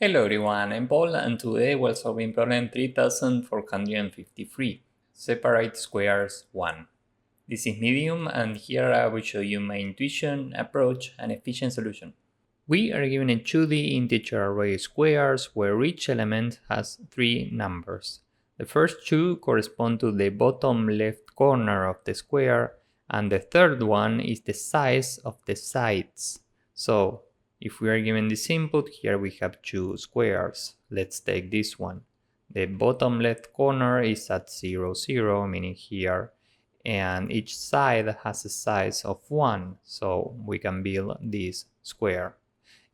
Hello everyone, I'm Paul and today we're solving problem 3453, separate squares 1. This is medium and here I will show you my intuition, approach and efficient solution. We are given a 2D integer array of squares where each element has 3 numbers. The first 2 correspond to the bottom left corner of the square and the third one is the size of the sides. So if we are given this input, here we have 2 squares. Let's take this one. The bottom left corner is at 0, 0, meaning here, and each side has a size of 1, so we can build this square.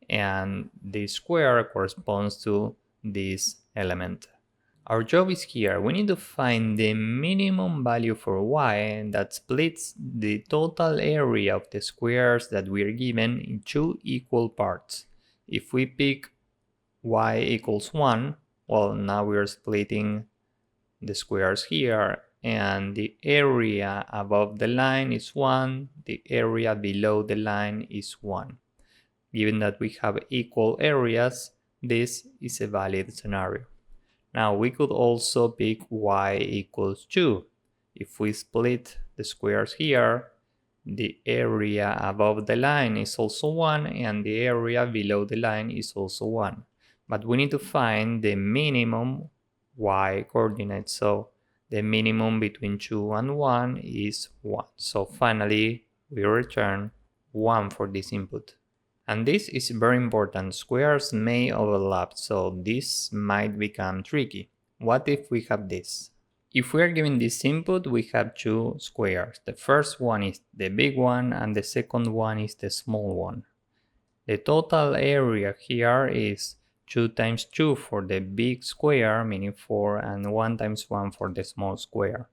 And the square corresponds to this element. Our job is here. We need to find the minimum value for y that splits the total area of the squares that we are given in 2 equal parts. If we pick y equals 1, well, now we are splitting the squares here, and the area above the line is 1, the area below the line is 1. Given that we have equal areas, this is a valid scenario. Now we could also pick y equals 2. If we split the squares here, the area above the line is also 1 and the area below the line is also 1. But we need to find the minimum y coordinate. So the minimum between 2 and 1 is 1. So finally we return 1 for this input. And this is very important. Squares may overlap, so this might become tricky. What if we have this? If we are given this input, we have 2 squares. The first one is the big one and the second one is the small one. The total area here is 2 times 2 for the big square, meaning 4, and 1 times 1 for the small square.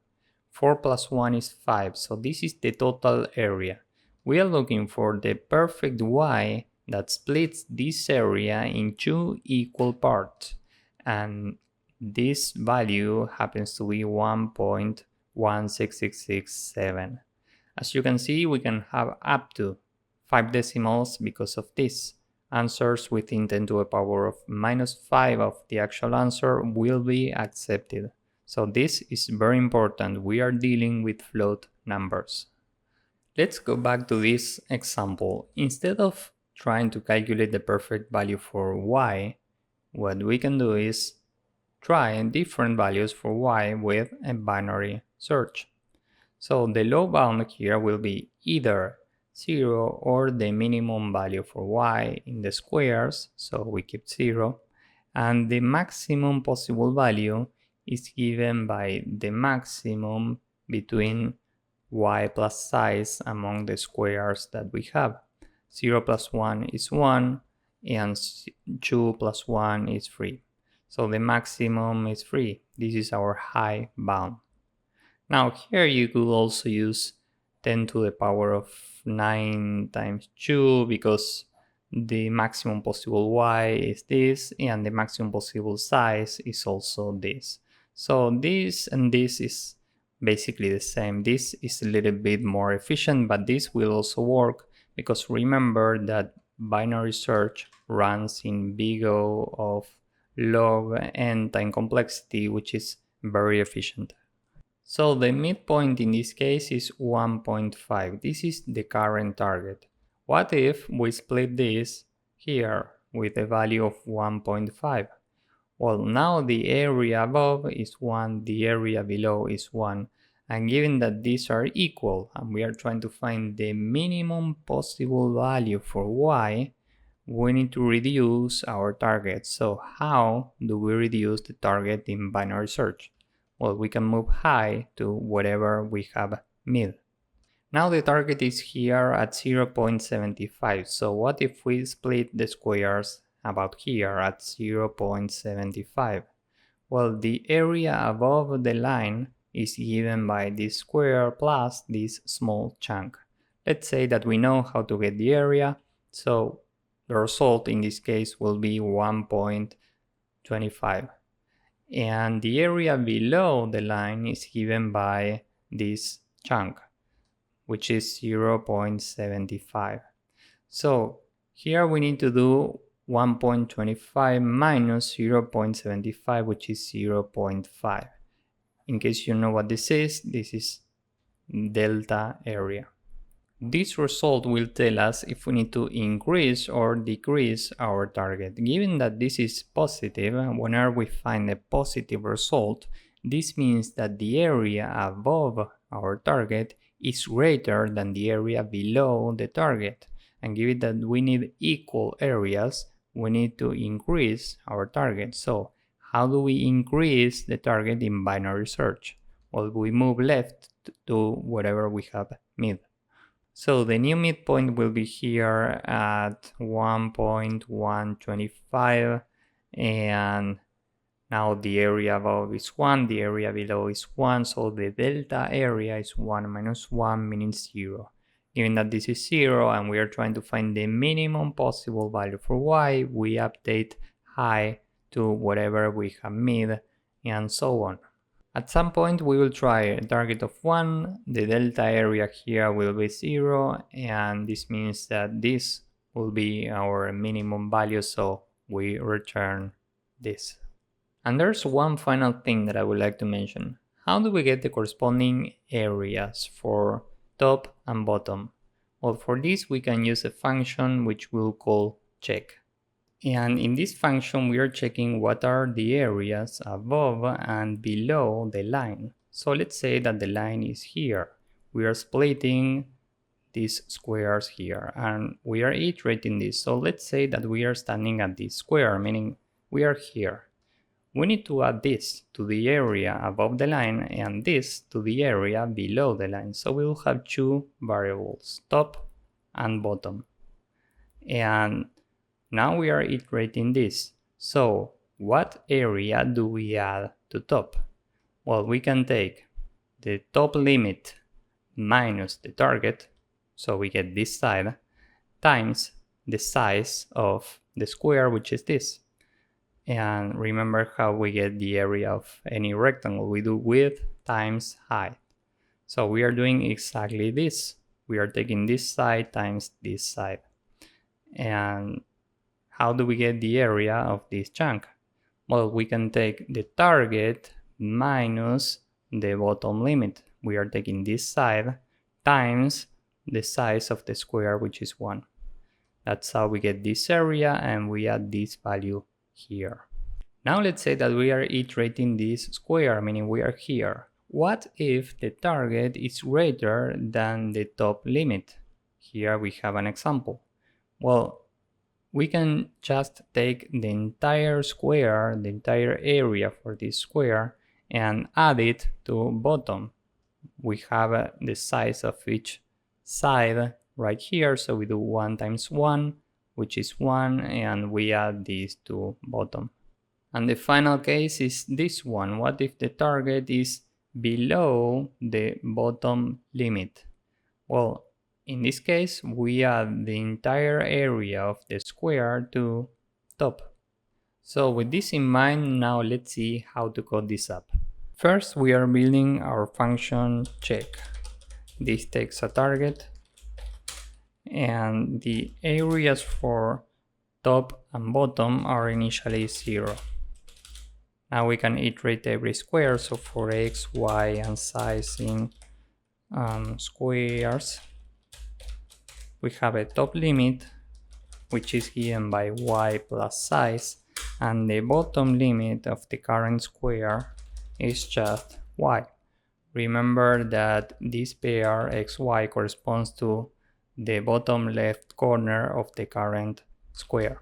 4 plus 1 is 5, so this is the total area. We are looking for the perfect y that splits this area in 2 equal parts, and this value happens to be 1.16667. As you can see, we can have up to 5 decimals because of this. Answers within 10 to the power of -5 of the actual answer will be accepted. So this is very important. We are dealing with float numbers. Let's go back to this example. Instead of trying to calculate the perfect value for y, what we can do is try different values for y with a binary search. So the low bound here will be either 0 or the minimum value for y in the squares, so we keep 0, and the maximum possible value is given by the maximum between y plus size among the squares that we have. 0 plus 1 is 1 and 2 plus 1 is 3. So the maximum is 3. This is our high bound. Now here you could also use 10 to the power of 9 times 2 because the maximum possible y is this and the maximum possible size is also this. So this and this is basically the same. This is a little bit more efficient, but this will also work because remember that binary search runs in big O of log n time complexity, which is very efficient. So the midpoint in this case is 1.5. This is the current target. What if we split this here with a value of 1.5? Well, now the area above is 1, the area below is 1, and given that these are equal and we are trying to find the minimum possible value for y, we need to reduce our target. So how do we reduce the target in binary search? Well, we can move high to whatever we have mid. Now the target is here at 0.75. So what if we split the squares about here at 0.75? Well, the area above the line is given by this square plus this small chunk. Let's say that we know how to get the area, so the result in this case will be 1.25. And the area below the line is given by this chunk, which is 0.75. So here we need to do 1.25 minus 0.75, which is 0.5. In case you know what this is delta area. This result will tell us if we need to increase or decrease our target. Given that this is positive, whenever we find a positive result, this means that the area above our target is greater than the area below the target. And given that we need equal areas, we need to increase our target. So how do we increase the target in binary search? Well, we move left to whatever we have mid. So the new midpoint will be here at 1.125, and now the area above is 1, the area below is 1, so the delta area is 1 minus 1, meaning 0. Given that this is 0 and we are trying to find the minimum possible value for y, we update high to whatever we have mid, and so on. At some point we will try a target of 1, the delta area here will be 0, and this means that this will be our minimum value, so we return this. And there's one final thing that I would like to mention. How do we get the corresponding areas for top and bottom? Well, for this we can use a function which we'll call check. And in this function we are checking what are the areas above and below the line. So let's say that the line is here. We are splitting these squares here and we are iterating this. So let's say that we are standing at this square, meaning we are here. We need to add this to the area above the line and this to the area below the line. So we will have two variables, top and bottom. And now we are iterating this. So what area do we add to top? Well, we can take the top limit minus the target, so we get this side, times the size of the square, which is this. And remember how we get the area of any rectangle. We do width times height. So we are doing exactly this. We are taking this side times this side. And how do we get the area of this chunk? Well, we can take the target minus the bottom limit. We are taking this side times the size of the square, which is 1. That's how we get this area, and we add this value here. Now let's say that we are iterating this square, meaning we are here. What if the target is greater than the top limit? Here we have an example. Well, we can just take the entire square, the entire area for this square, and add it to bottom. We have the size of each side right here, so we do 1 times 1, which is 1, and we add this to bottom. And the final case is this one. What if the target is below the bottom limit? Well, in this case, we add the entire area of the square to top. So with this in mind, now let's see how to code this up. First, we are building our function check. This takes a target, and the areas for top and bottom are initially 0. Now we can iterate every square, so for x, y, and size in squares, we have a top limit, which is given by y plus size, and the bottom limit of the current square is just y. Remember that this pair xy corresponds to the bottom left corner of the current square.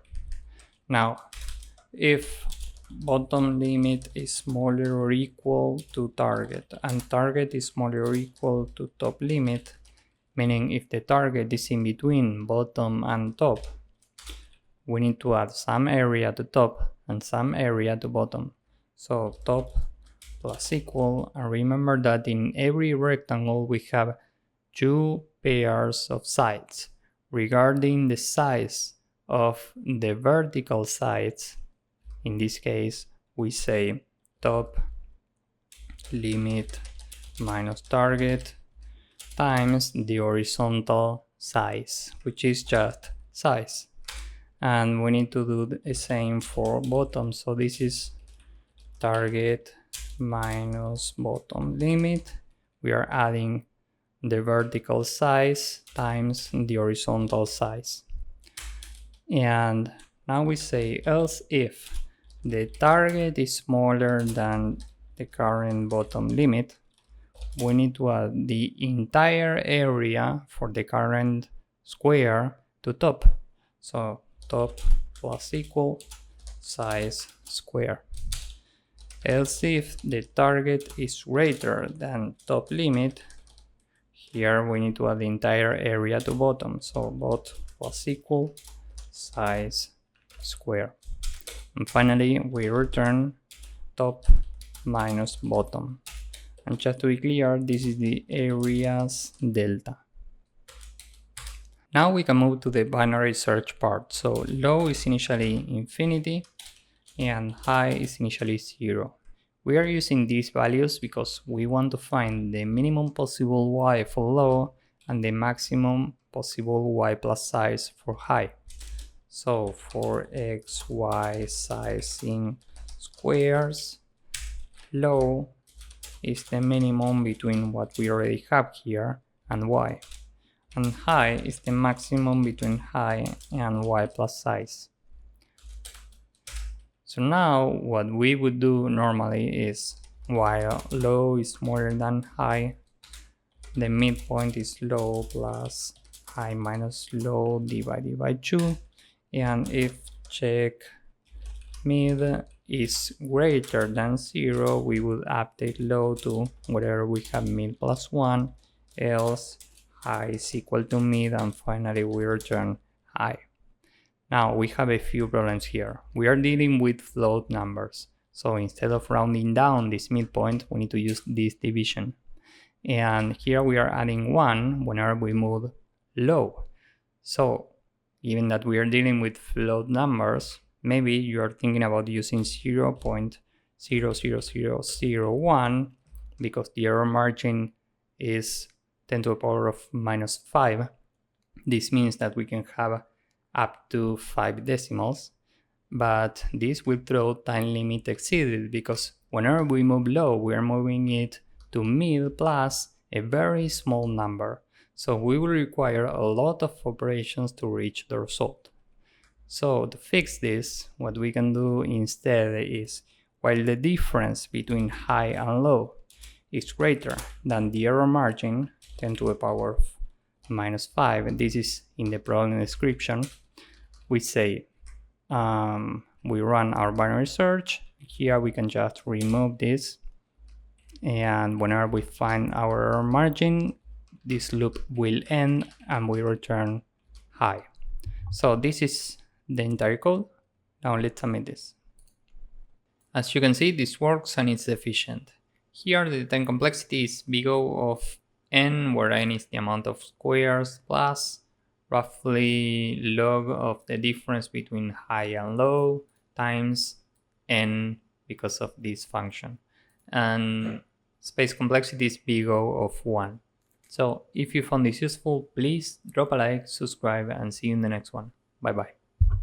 Now, if bottom limit is smaller or equal to target, and target is smaller or equal to top limit, meaning if the target is in between bottom and top, we need to add some area to top and some area to bottom. So top plus equal, and remember that in every rectangle we have two pairs of sides. Regarding the size of the vertical sides, in this case we say top limit minus target times the horizontal size, which is just size. And we need to do the same for bottom. So this is target minus bottom limit. We are adding the vertical size times the horizontal size. And now we say else if the target is smaller than the current bottom limit, we need to add the entire area for the current square to top. So top plus equal size square. Else if the target is greater than top limit, here we need to add the entire area to bottom. So bot plus equal size square. And finally we return top minus bottom. And just to be clear, this is the area's delta. Now we can move to the binary search part. So low is initially infinity and high is initially 0. We are using these values because we want to find the minimum possible y for low and the maximum possible y plus size for high. So for x, y size in squares, low is the minimum between what we already have here and y, and high is the maximum between high and y plus size. So now what we would do normally is, while low is smaller than high, the midpoint is low plus high minus low divided by 2, and if check mid is greater than 0, we will update low to whatever we have mid plus 1, else high is equal to mid, and finally we return high. Now we have a few problems here. We are dealing with float numbers, so instead of rounding down this midpoint, we need to use this division. And here we are adding 1 whenever we move low. So given that we are dealing with float numbers, maybe you are thinking about using 0.00001 because the error margin is 10 to the power of minus 5. This means that we can have up to 5 decimals, but this will throw time limit exceeded because whenever we move low, we are moving it to mid plus a very small number. So we will require a lot of operations to reach the result. So to fix this, what we can do instead is, while the difference between high and low is greater than the error margin, 10 to the power of minus 5, and this is in the problem description, we say we run our binary search. Here we can just remove this, and whenever we find our error margin, this loop will end and we return high. So this is the entire code. Now let's submit this. As you can see, this works and it's efficient. Here the time complexity is big O of n, where n is the amount of squares, plus roughly log of the difference between high and low times n because of this function. And space complexity is big O of 1. So if you found this useful, please drop a like, subscribe, and see you in the next one. Bye bye.